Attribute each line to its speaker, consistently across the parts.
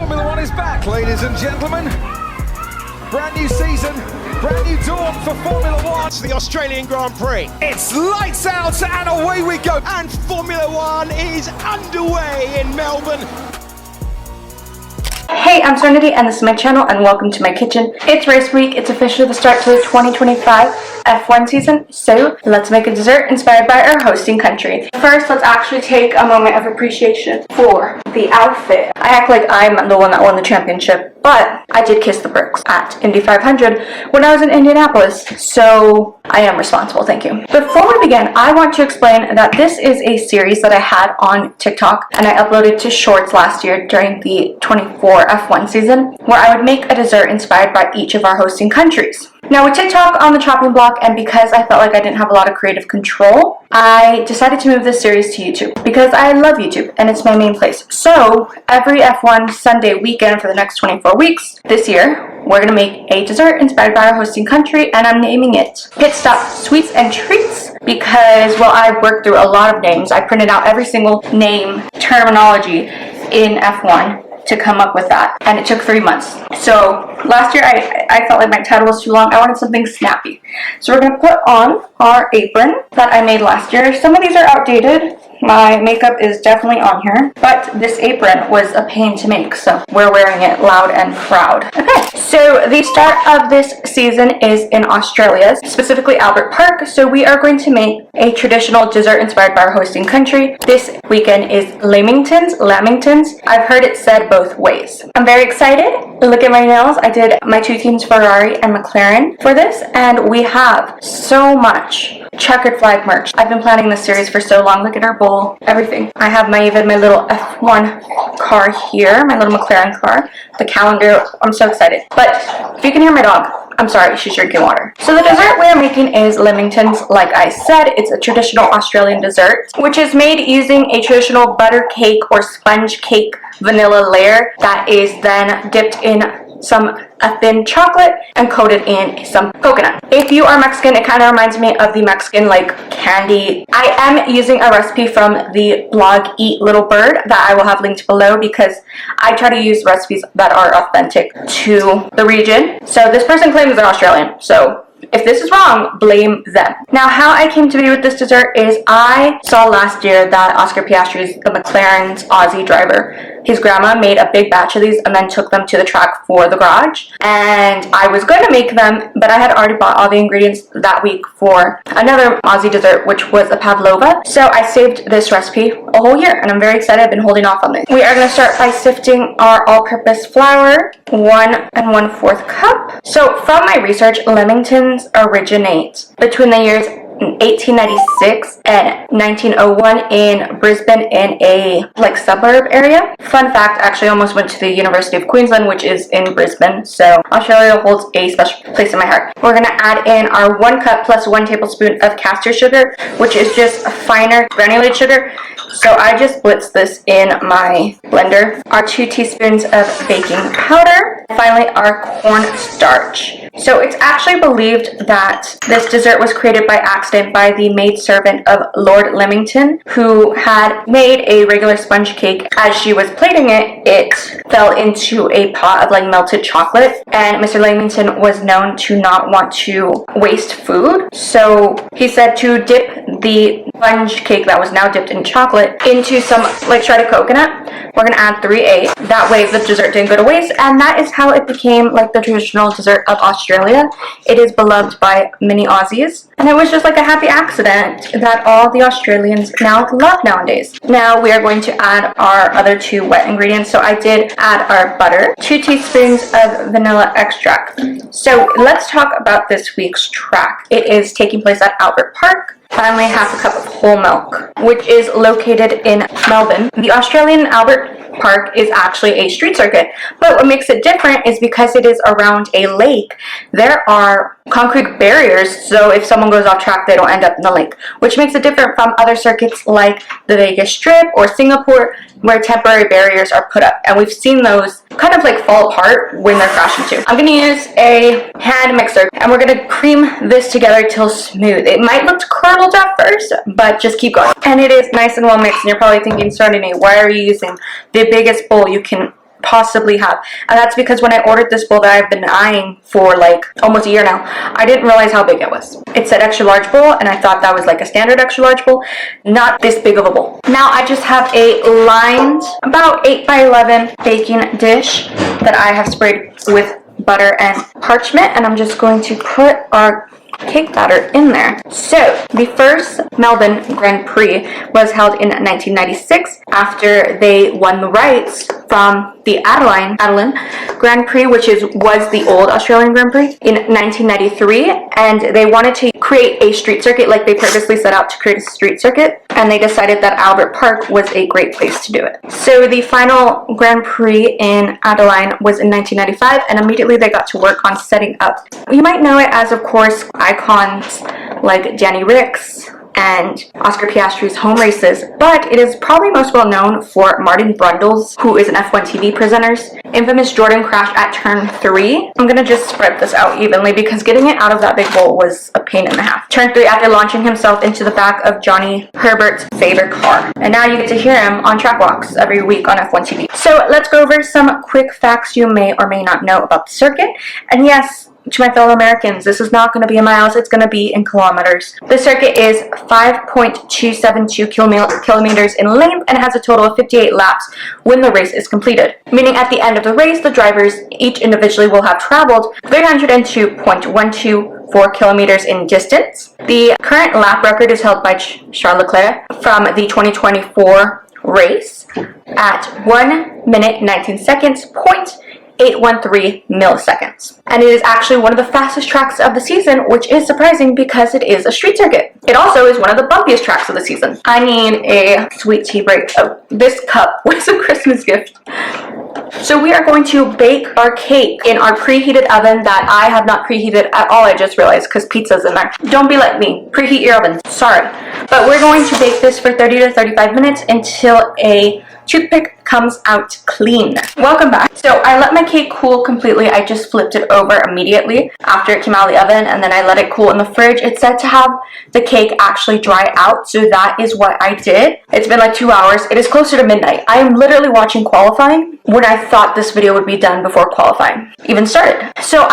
Speaker 1: Formula One is back, ladies and gentlemen. Brand new season, brand new dawn for Formula One.
Speaker 2: It's the Australian Grand Prix.
Speaker 1: It's lights out and away we go.
Speaker 2: And Formula One is underway in Melbourne.
Speaker 3: Hey, I'm Serenity and this is my channel and welcome to my kitchen. It's race week. It's officially the start to the 2025 F1 season, so let's make a dessert inspired by our hosting country. First, let's actually take a moment of appreciation for the outfit. I act like I'm the one that won the championship, but I did kiss the bricks at Indy 500 when I was in Indianapolis, so I am responsible, thank you. Before we begin, I want to explain that this is a series that I had on TikTok and I uploaded to Shorts last year during the 24 F1 season, where I would make a dessert inspired by each of our hosting countries. Now with TikTok on the chopping block and because I felt like I didn't have a lot of creative control, I decided to move this series to YouTube because I love YouTube and it's my main place. So every F1 Sunday weekend for the next 24 weeks this year, we're going to make a dessert inspired by our hosting country, and I'm naming it Pit Stop Sweets and Treats because, well, I've worked through a lot of names. I printed out every single name terminology in F1 to come up with that, and it took 3 months. So last year I felt like my title was too long. I wanted something snappy. So we're going to put on our apron that I made last year. Some of these are outdated. My makeup is definitely on here, but this apron was a pain to make, so we're wearing it loud and proud. Okay, so the start of this season is in Australia, specifically Albert Park, so we are going to make a traditional dessert inspired by our hosting country. This weekend is Lamingtons. I've heard it said both ways. I'm very excited. Look at my nails. I did my two teams, Ferrari and McLaren, for this, and we have so much checkered flag merch. I've been planning this series for so long. Look at our bowl, everything. I have my little F1 car here, my little McLaren car, the calendar. I'm so excited. But if you can hear my dog, I'm sorry, she's drinking water. So the dessert we are making is Lamingtons. Like I said, it's a traditional Australian dessert, which is made using a traditional butter cake or sponge cake vanilla layer that is then dipped in a thin chocolate and coated in some coconut. If you are Mexican, it kind of reminds me of the Mexican like candy. I am using a recipe from the blog Eat Little Bird that I will have linked below because I try to use recipes that are authentic to the region. So this person claims they're Australian, so if this is wrong, blame them. Now, how I came to be with this dessert is I saw last year that Oscar Piastri's, the McLaren's Aussie driver, his grandma made a big batch of these and then took them to the track for the garage. And I was going to make them, but I had already bought all the ingredients that week for another Aussie dessert, which was a pavlova. So I saved this recipe a whole year, and I'm very excited. I've been holding off on this. We are going to start by sifting our all-purpose flour, 1 1/4 cup. So from my research, Lamingtons originate between the years 1896 and 1901 in Brisbane in a suburb area. Fun fact, I actually almost went to the University of Queensland, which is in Brisbane, so Australia holds a special place in my heart. We're going to add in our 1 cup plus 1 tablespoon of caster sugar, which is just a finer granulated sugar. So I just blitzed this in my blender. Our 2 teaspoons of baking powder. Finally, our cornstarch. So it's actually believed that this dessert was created by accident by the maidservant of Lord Lamington, who had made a regular sponge cake. As she was plating it, it fell into a pot of melted chocolate, and Mr. Lamington was known to not want to waste food. So he said to dip the sponge cake that was now dipped in chocolate into some shredded coconut. We're going to add 3 eggs. That way the dessert didn't go to waste, and that is how it became the traditional dessert of Australia. It is beloved by many Aussies, and it was just a happy accident that all the Australians now love nowadays. Now we are going to add our other 2 wet ingredients. So I did add our butter, 2 teaspoons of vanilla extract. So let's talk about this week's track. It is taking place at Albert Park. Finally, 1/2 cup of whole milk, which is located in Melbourne. The Australian Albert Park is actually a street circuit, but what makes it different is because it is around a lake, there are concrete barriers, so if someone goes off track, they don't end up in the lake, which makes it different from other circuits like the Vegas Strip or Singapore, where temporary barriers are put up, and we've seen those kind of fall apart when they're crashing too. I'm going to use a hand mixer, and we're going to cream this together till smooth. It might look curdled at first, but just keep going. And it is nice and well mixed, and you're probably thinking, Serenity, why are you using the biggest bowl you can possibly have. And that's because when I ordered this bowl that I've been eyeing for like almost a year now, I didn't realize how big it was. It said extra large bowl, and I thought that was like a standard extra large bowl, not this big of a bowl. Now I just have a lined about 8 by 11 baking dish that I have sprayed with butter and parchment, and I'm just going to put our cake batter in there. So the first Melbourne Grand Prix was held in 1996 after they won the rights from the Adelaide Grand Prix, which was the old Australian Grand Prix, in 1993, and they wanted to create a street circuit, like they purposely set out to create a street circuit, and they decided that Albert Park was a great place to do it. So the final Grand Prix in Adelaide was in 1995, and immediately they got to work on setting up. You might know it as, of course, icons like Danny Ricks and Oscar Piastri's home races, but it is probably most well known for Martin Brundle's, who is an F1 TV presenter's infamous Jordan crash at turn 3. I'm gonna just spread this out evenly because getting it out of that big bowl was a pain in the half. Turn 3 after launching himself into the back of Johnny Herbert's favorite car. And now you get to hear him on track walks every week on F1 TV. So let's go over some quick facts you may or may not know about the circuit. And yes, to my fellow Americans, this is not going to be in miles, it's going to be in kilometers. The circuit is 5.272 kilometers in length and has a total of 58 laps when the race is completed. Meaning at the end of the race, the drivers each individually will have traveled 302.124 kilometers in distance. The current lap record is held by Charles Leclerc from the 2024 race at 1 minute 19 seconds, 813 milliseconds. And it is actually one of the fastest tracks of the season, which is surprising because it is a street circuit. It also is one of the bumpiest tracks of the season. I need a sweet tea break. Oh, this cup was a Christmas gift. So we are going to bake our cake in our preheated oven that I have not preheated at all, I just realized, because pizza's in there. Don't be like me. Preheat your oven. Sorry. But we're going to bake this for 30 to 35 minutes until a toothpick comes out clean. Welcome back. So I let my cake cool completely. I just flipped it over immediately after it came out of the oven, and then I let it cool in the fridge. It's said to have the cake actually dry out, so that is what I did. It's been like 2 hours. It is closer to midnight. I am literally watching qualifying when I thought this video would be done before qualifying even started. So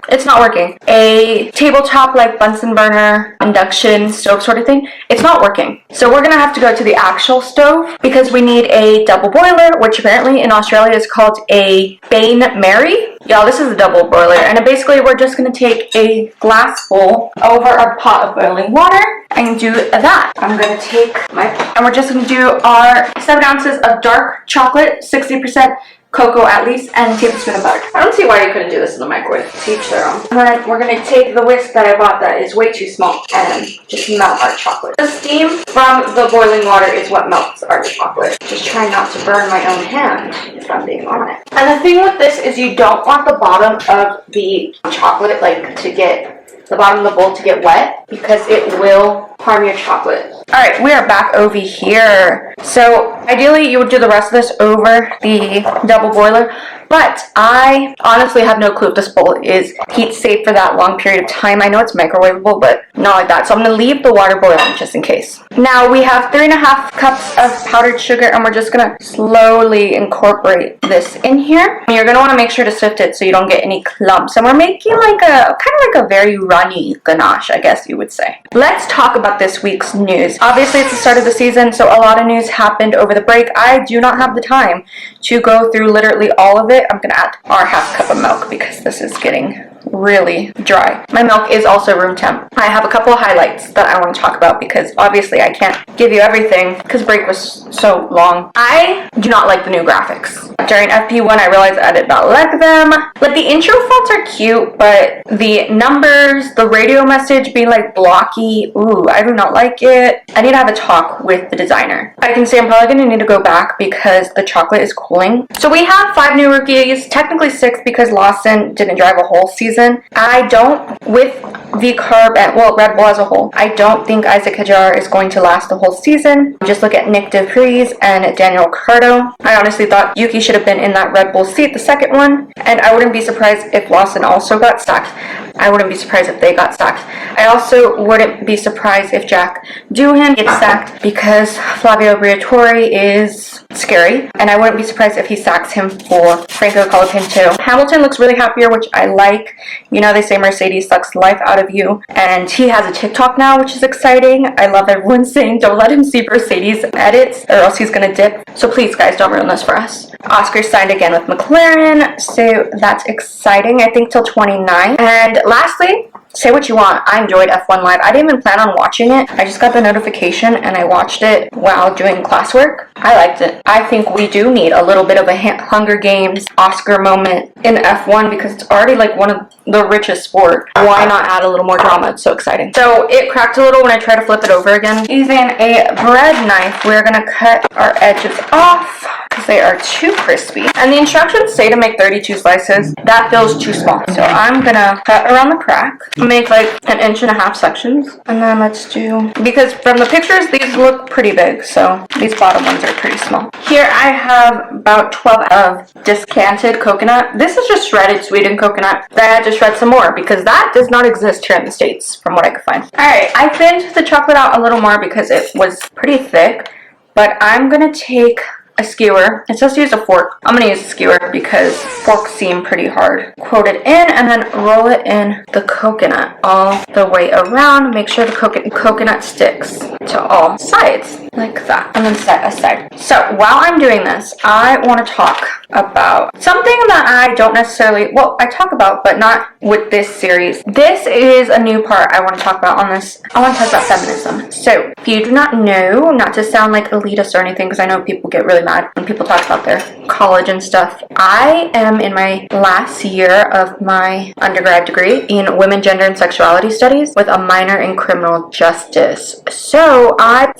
Speaker 3: it's not working, a tabletop like Bunsen burner induction stove sort of thing. It's not working. So we're gonna have to go to the actual stove because we need a double boiler, which apparently in Australia is called a Bain Marie. Y'all, this is a double boiler, and basically we're just gonna take a glass bowl over a pot of boiling water and do that. I'm gonna take and we're just gonna do our 7 ounces of dark chocolate, 60% cocoa at least, and a tablespoon of butter. I don't see why you couldn't do this in the microwave. To each their own. And then we're gonna take the whisk that I bought that is way too small and just melt our chocolate. The steam from the boiling water is what melts our chocolate. Just try not to burn my own hand if I'm being on it. And the thing with this is you don't want the bottom of the chocolate, like the bottom of the bowl to get wet because it will harm your chocolate. Alright, we are back over here. So ideally you would do the rest of this over the double boiler, but I honestly have no clue if this bowl is heat safe for that long period of time. I know it's microwavable, but not like that. So I'm going to leave the water boiling just in case. Now we have 3.5 cups of powdered sugar, and we're just going to slowly incorporate this in here. And you're going to want to make sure to sift it so you don't get any clumps. And we're making like kind of like a very runny ganache, I guess you would say. Let's talk about this week's news. Obviously it's the start of the season, so a lot of news happened over the break. I do not have the time to go through literally all of it. I'm gonna add our half cup of milk because this is getting really dry. My milk is also room temp. I have a couple of highlights that I want to talk about because obviously I can't give you everything because break was so long. I do not like the new graphics. During FP1 I realized I did not like them. Like the intro fonts are cute, but the numbers, the radio message being like blocky, ooh, I do not like it. I need to have a talk with the designer. I can say I'm probably going to need to go back because the chocolate is cooling. So we have 5 new rookies, technically 6 because Lawson didn't drive a whole season. season. I don't, with the carb and, well, Red Bull as a whole, I don't think Isaac Hajar is going to last the whole season. Just look at Nick DeVries and Daniel Ricciardo. I honestly thought Yuki should have been in that Red Bull seat, the second one, and I wouldn't be surprised if Lawson also got sacked. I wouldn't be surprised if they got sacked. I also wouldn't be surprised if Jack Doohan gets sacked because Flavio Briatore is scary, and I wouldn't be surprised if he sacks him for Franco Colapinto. Hamilton looks really happier, which I like. You know, they say Mercedes sucks the life out of you, and he has a TikTok now, which is exciting. I love everyone saying don't let him see Mercedes edits or else he's gonna dip. So please guys, don't ruin this for us. Oscar signed again with McLaren, so that's exciting. I think till 29. And lastly, say what you want, I enjoyed F1 Live. I didn't even plan on watching it. I just got the notification and I watched it while doing classwork. I liked it. I think we do need a little bit of a Hunger Games Oscar moment in F1 because it's already like one of the richest sport. Why not add a little more drama? It's so exciting. So it cracked a little when I tried to flip it over again. Using a bread knife, we're gonna cut our edges off because they are too crispy. And the instructions say to make 32 slices. That feels too small. So I'm gonna cut around the crack, make like 1.5 inch sections, and then let's do, because from the pictures these look pretty big, so these bottom ones are pretty small. Here I have about 12 of descanted coconut. This is just shredded sweetened coconut. Then I had to shred some more because that does not exist here in the States from what I could find. Alright, I thinned the chocolate out a little more because it was pretty thick, but I'm gonna take a skewer. It says to use a fork. I'm gonna use a skewer because forks seem pretty hard. Quote it in and then roll it in the coconut all the way around. Make sure the coconut sticks to all sides like that, and then set aside. So while I'm doing this, I want to talk about something that I don't necessarily, well, I talk about, but not with this series. This is a new part I want to talk about on this. I want to talk about feminism. So if you do not know, not to sound like elitist or anything, because I know people get really mad when people talk about their college and stuff. I am in my last year of my undergrad degree in women, gender, and sexuality studies with a minor in criminal justice. So I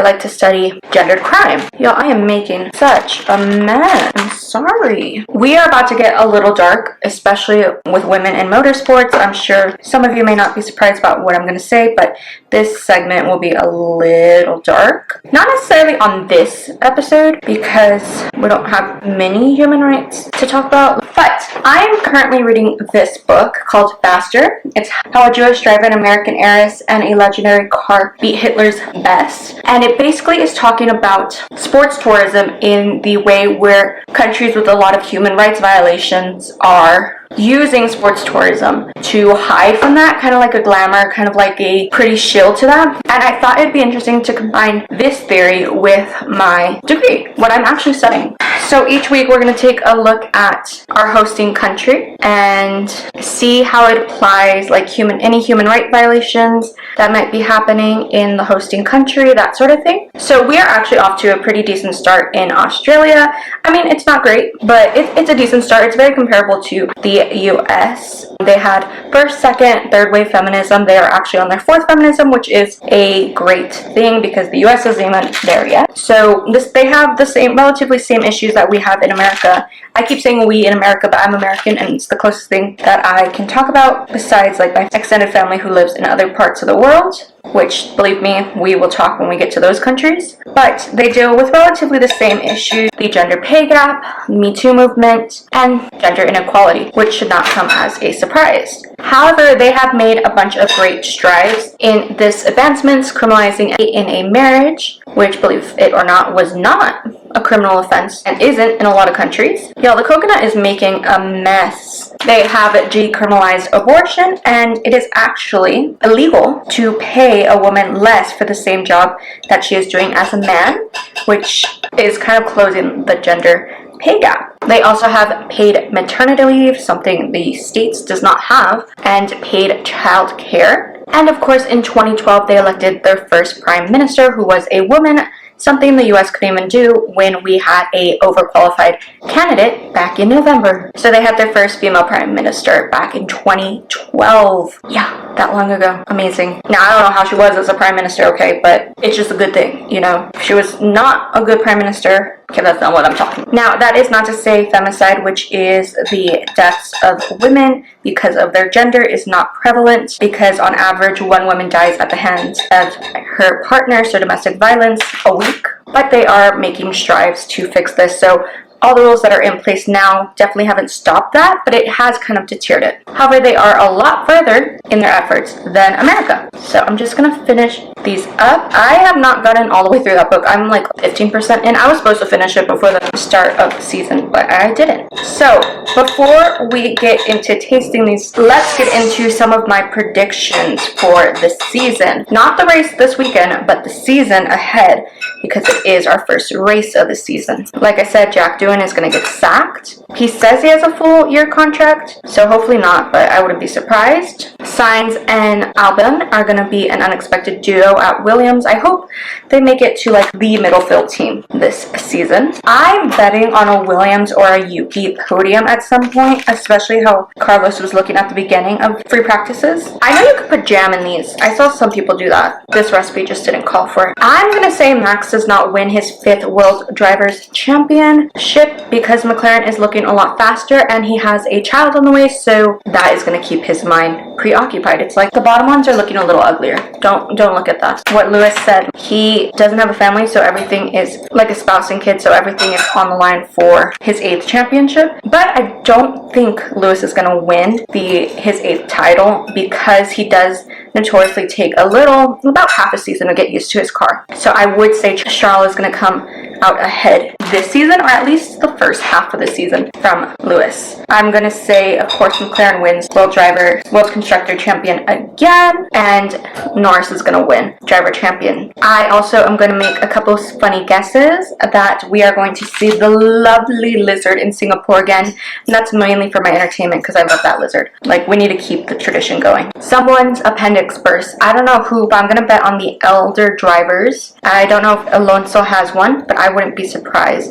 Speaker 3: like to study gendered crime. Yo, I am making such a mess. I'm sorry. We are about to get a little dark, especially with women in motorsports. I'm sure some of you may not be surprised about what I'm going to say, but this segment will be a little dark. Not necessarily on this episode, because we don't have many human rights to talk about, but I'm currently reading this book called Faster. It's how a Jewish driver, an American heiress, and a legendary car beat Hitler's best. And it basically is talking about sports tourism in the way where countries with a lot of human rights violations are using sports tourism to hide from that, kind of like a glamour, kind of like a pretty shield to that. And I thought it'd be interesting to combine this theory with my degree, what I'm actually studying. So each week we're going to take a look at our hosting country and see how it applies, like any human right violations that might be happening in the hosting country, that sort of thing. So we are actually off to a pretty decent start in Australia. I mean, it's not great, but it's a decent start. It's very comparable to the US. They had first, second, third wave feminism. They are actually on their fourth feminism, which is a great thing because the US isn't even there yet. So they have the relatively same issues that we have in America. I keep saying we in America, but I'm American, and it's the closest thing that I can talk about besides like my extended family who lives in other parts of the world, which, believe me, we will talk when we get to those countries. But they deal with relatively the same issues: the gender pay gap, Me Too movement, and gender inequality, which should not come as a surprise. However, they have made a bunch of great strides in this advancements, criminalizing in a marriage, which, believe it or not, was not a criminal offense and isn't in a lot of countries. Y'all, the coconut is making a mess. They have decriminalized abortion, and it is actually illegal to pay a woman less for the same job that she is doing as a man, which is kind of closing the gender pay gap. They also have paid maternity leave, something the States does not have, and paid child care. And of course, in 2012, they elected their first prime minister, who was a woman, something the US couldn't even do when we had a overqualified candidate back in November. So they had their first female prime minister back in 2012. Yeah, that long ago. Amazing. Now, I don't know how she was as a prime minister, okay, but it's just a good thing, you know. If she was not a good prime minister, Okay, that's not what I'm talking about. Now, that is not to say femicide, which is the deaths of women because of their gender, is not prevalent, because on average, one woman dies at the hands of her partner, so domestic violence, a week. But they are making strides to fix this, so all the rules that are in place now definitely haven't stopped that, but it has kind of deterred it. However, they are a lot further in their efforts than America. So I'm just gonna finish these up. I have not gotten all the way through that book. I'm like 15% in. I was supposed to finish it before the start of the season, but I didn't. So before we get into tasting these, let's get into some of my predictions for the season. Not the race this weekend, but the season ahead, because it is our first race of the season. Like I said, Jack Doohan is going to get sacked. He says he has a full year contract, so hopefully not, but I wouldn't be surprised. Sainz and Albon are going to be an unexpected duo at Williams. I hope they make it to like the middle field team this season. I'm betting on a Williams or a Yuki podium at some point, especially how Carlos was looking at the beginning of free practices. I know you could put jam in these. I saw some people do that. This recipe just didn't call for it. I'm going to say Max does not win his 5th World Drivers' Championship because McLaren is looking a lot faster and he has a child on the way, so that is going to keep his mind preoccupied. It's like the bottom ones are looking a little uglier. Don't look at that. What Lewis said, he doesn't have a family, so everything is like a spouse and kids, so everything is on the line for his 8th championship. But I don't think Lewis is going to win his 8th title because he does notoriously take about half a season to get used to his car. So I would say Charles is going to come out ahead this season, or at least the first half of the season, from Lewis. I'm going to say, of course, McLaren wins World Constructor Champion again, and Norris is going to win Driver Champion. I also am going to make a couple of funny guesses that we are going to see the lovely lizard in Singapore again, and that's mainly for my entertainment because I love that lizard. Like, we need to keep the tradition going. Someone's appendix burst. I don't know who, but I'm going to bet on the elder drivers. I don't know if Alonso has one, but I wouldn't be surprised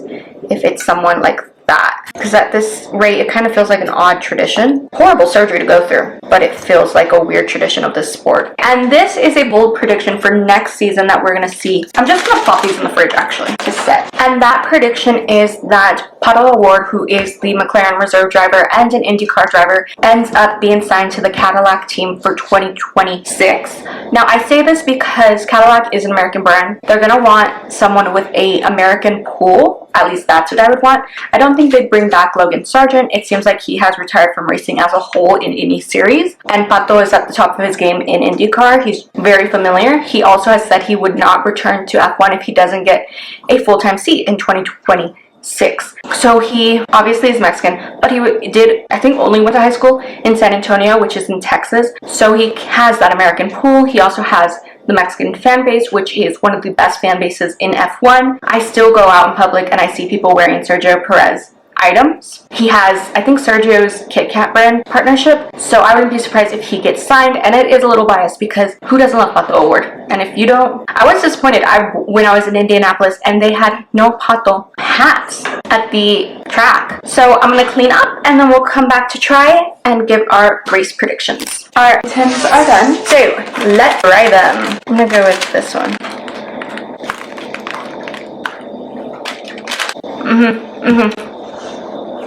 Speaker 3: if it's someone like that, because at this rate it kind of feels like an odd tradition. Horrible surgery to go through, but it feels like a weird tradition of this sport. And this is a bold prediction for next season that we're going to see. I'm just going to pop these in the fridge actually to set. And that prediction is that Pato O'Ward, who is the McLaren reserve driver and an IndyCar driver, ends up being signed to the Cadillac team for 2026. Now I say this because Cadillac is an American brand. They're going to want someone with an American pool. At least that's what I would want. I don't think they'd bring back Logan Sargent. It seems like he has retired from racing as a whole in any series. And Pato is at the top of his game in IndyCar. He's very familiar. He also has said he would not return to F1 if he doesn't get a full-time seat in 2026. So he obviously is Mexican, but he did, I think, only went to high school in San Antonio, which is in Texas. So he has that American pool. He also has the Mexican fan base, which is one of the best fan bases in F1. I still go out in public and I see people wearing Sergio Perez items. He has, I think, Sergio's Kit Kat brand partnership, so I wouldn't be surprised if he gets signed. And it is a little biased because who doesn't love Pato O'Ward? And if you don't, I was disappointed when I was in Indianapolis and they had no Pato hats at the track. So I'm gonna clean up and then we'll come back to try and give our race predictions. Our tins are done, so let's try them. I'm gonna go with this one.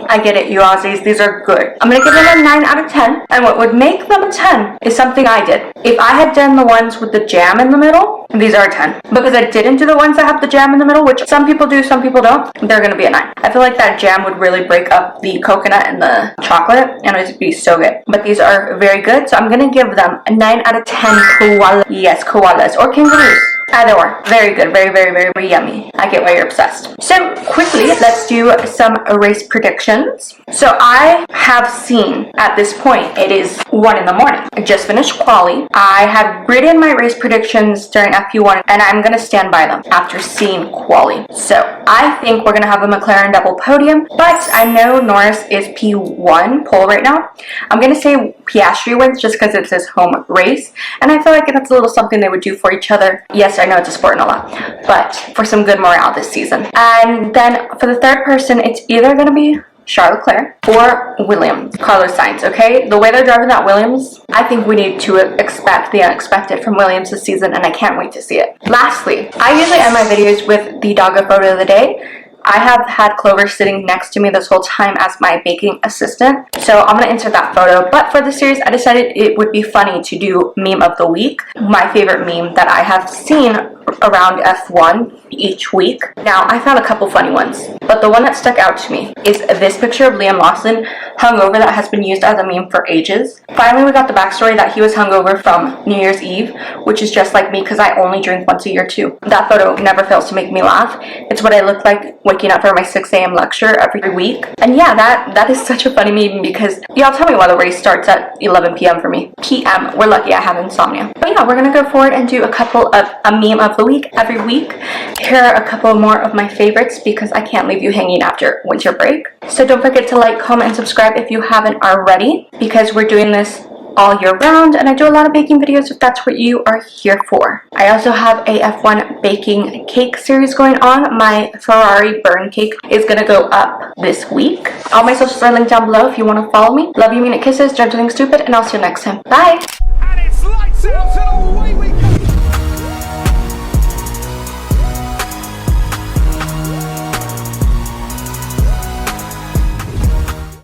Speaker 3: I get it, you Aussies. These are good. I'm going to give them a 9 out of 10. And what would make them a 10 is something I did. If I had done the ones with the jam in the middle, these are a 10. Because I didn't do the ones that have the jam in the middle, which some people do, some people don't, they're going to be a 9. I feel like that jam would really break up the coconut and the chocolate, and it would be so good. But these are very good, so I'm going to give them a 9 out of 10 koalas. Yes, koalas or kangaroos. Either or. Very good. Very, very, very, very yummy. I get why you're obsessed. So quickly, let's do some race predictions. So I have seen, at this point, it is 1 in the morning. I just finished quali. I have written my race predictions during FP1, and I'm going to stand by them after seeing quali. So I think we're going to have a McLaren double podium, but I know Norris is P1 pole right now. I'm going to say Piastri wins just because it's his home race, and I feel like that's a little something they would do for each other. Yes, I know it's a sport and a lot, but for some good morale this season. And then for the third person, it's either going to be Charles Leclerc or Williams, Carlos Sainz, okay? The way they're driving that Williams, I think we need to expect the unexpected from Williams this season, and I can't wait to see it. Lastly, I usually end my videos with the doggo photo of the day. I have had Clover sitting next to me this whole time as my baking assistant, so I'm gonna insert that photo. But for the series, I decided it would be funny to do meme of the week, my favorite meme that I have seen around F1 each week. Now, I found a couple funny ones, but the one that stuck out to me is this picture of Liam Lawson hungover that has been used as a meme for ages. Finally, we got the backstory that he was hungover from New Year's Eve, which is just like me because I only drink once a year too. That photo never fails to make me laugh. It's what I look like waking up for my 6 a.m. lecture every week. And yeah, that is such a funny meme because y'all tell me why the race starts at 11 p.m. for me. PM, we're lucky I have insomnia. But yeah, we're gonna go forward and do a meme of the week every week. Here are a couple more of my favorites because I can't leave you hanging after winter break. So don't forget to like, comment, and subscribe if you haven't already, because we're doing this all year round and I do a lot of baking videos if that's what you are here for. I also have a F1 baking cake series going on. My Ferrari burn cake is gonna go up this week. All my socials are linked down below if you want to follow me. Love you, mean it, kisses, don't do anything stupid, and I'll see you next time. Bye!